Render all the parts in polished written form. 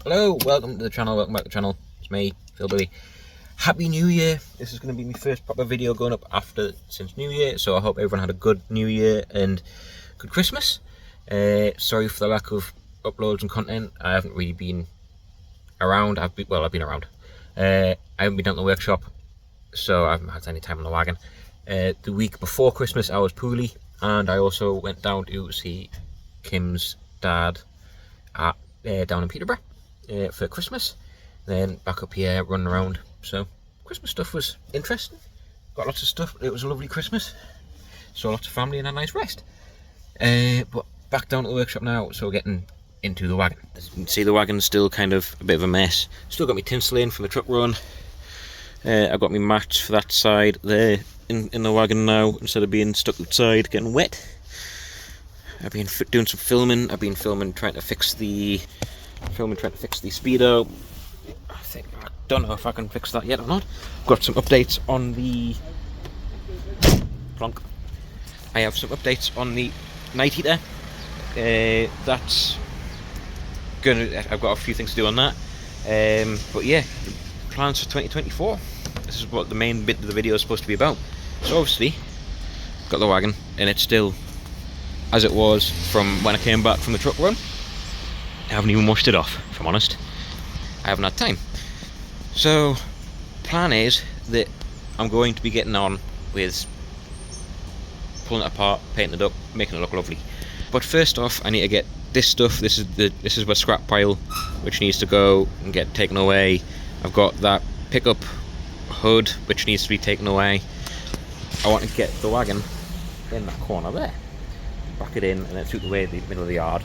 Hello, welcome to the channel, welcome back to the channel. It's me, Phil Billy. Happy New Year! This is going to be my first proper video going up since New Year, so I hope everyone had a good New Year and good Christmas. Sorry for the lack of uploads and content. I haven't really been around. I've been around. I haven't been down to the workshop, so I haven't had any time on the wagon. The week before Christmas I was poorly, and I also went down to see Kim's dad at down in Peterborough for Christmas. Then back up here running around. So Christmas stuff was interesting. Got lots of stuff. It was a lovely Christmas. Saw lots of family and a nice rest. But back down to the workshop now, so we're getting into the wagon. As you can see, the wagon's still kind of a bit of a mess. Still got my tinsel in from the truck run. I've got my mats for that side there in the wagon now, instead of being stuck outside getting wet. I've been doing some filming. I've been trying to fix the speedo. I don't know if I can fix that yet or not. Got some updates on the plonk. I have some updates on the night heater. That's gonna. I've got a few things to do on that. But yeah, plans for 2024. This is what the main bit of the video is supposed to be about. So obviously, got the wagon, and it's still as it was from when I came back from the truck run. I haven't even washed it off, if I'm honest. I haven't had time. So, plan is that I'm going to be getting on with pulling it apart, painting it up, making it look lovely. But first off, I need to get this stuff. This is my scrap pile, which needs to go and get taken away. I've got that pickup hood, which needs to be taken away. I want to get the wagon in that corner there, back it in, and then took away the middle of the yard.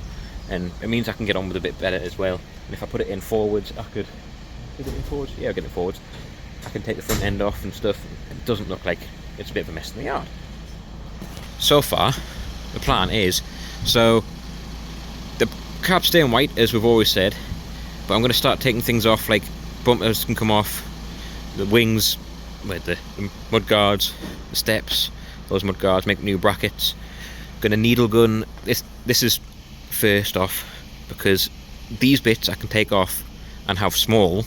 And it means I can get on with it a bit better as well. And if I put it in forwards, I could... Is it in forwards? Yeah, I'll get it forwards. I can take the front end off and stuff. It doesn't look like it's a bit of a mess in the yard. So far, the plan is... So, the cab's staying white, as we've always said. But I'm going to start taking things off, like bumpers can come off, the wings, with the mud guards, the steps, those mud guards, make new brackets. Going to needle gun. This is first off, because these bits I can take off and have small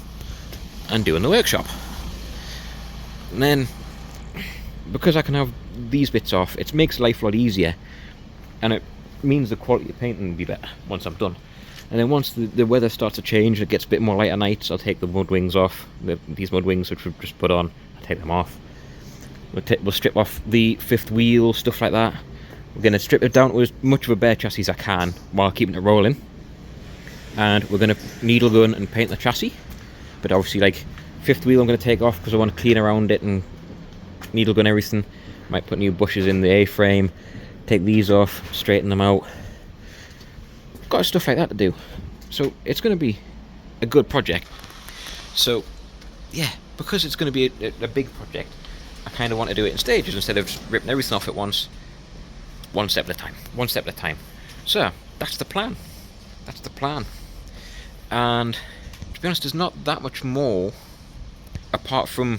and do in the workshop. And then, because I can have these bits off, it makes life a lot easier, and it means the quality of painting will be better once I'm done. And then once the weather starts to change, it gets a bit more lighter nights, I'll take the mud wings off. These mud wings which we've just put on, I'll take them off. We'll strip off the fifth wheel, stuff like that. We're going to strip it down to as much of a bare chassis as I can while keeping it rolling. And we're going to needle gun and paint the chassis. But obviously, like, fifth wheel I'm going to take off because I want to clean around it and needle gun everything. Might put new bushes in the A-frame, take these off, straighten them out. Got stuff like that to do. So it's going to be a good project. So, yeah, because it's going to be a big project, I kind of want to do it in stages instead of just ripping everything off at once. One step at a time. So, that's the plan. And, to be honest, there's not that much more, apart from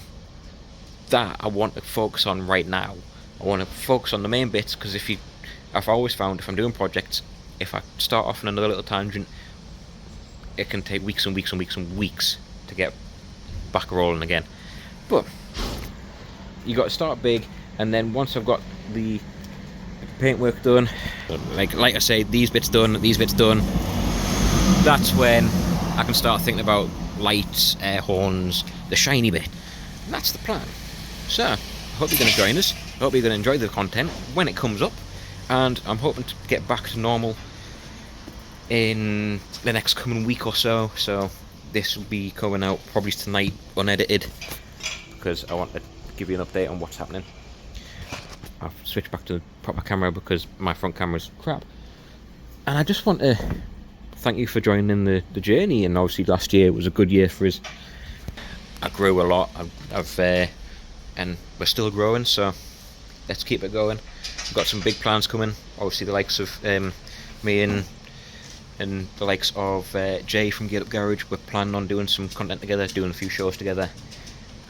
that, I want to focus on right now. I want to focus on the main bits, because I've always found, if I'm doing projects, if I start off on another little tangent, it can take weeks and weeks and weeks and weeks to get back rolling again. But, you got to start big, and then once I've got the paintwork done, like I say, these bits done, that's when I can start thinking about lights, air horns, the shiny bit. And that's the plan. So, I hope you're going to join us. I hope you're going to enjoy the content when it comes up, and I'm hoping to get back to normal in the next coming week or so. So this will be coming out probably tonight, unedited, because I want to give you an update on what's happening. I've switched back to the proper camera because my front camera's crap. And I just want to thank you for joining the journey. And obviously last year was a good year for us. I grew a lot. And we're still growing, so let's keep it going. We've got some big plans coming. Obviously the likes of me and the likes of Jay from Get Up Garage. We're planning on doing some content together, doing a few shows together,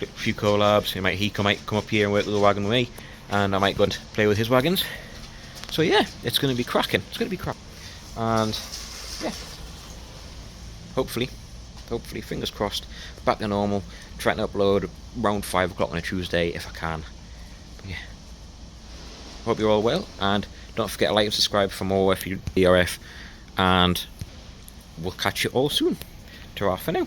a few collabs. He might come up here and work with the wagon with me, and I might go and play with his wagons. So yeah, it's going to be cracking. And yeah, hopefully hopefully, fingers crossed, back to normal. Trying to upload around 5 o'clock on a Tuesday if I can. But yeah, hope you're all well, and don't forget to like and subscribe for more ERF, and we'll catch you all soon. Ta-ra for now.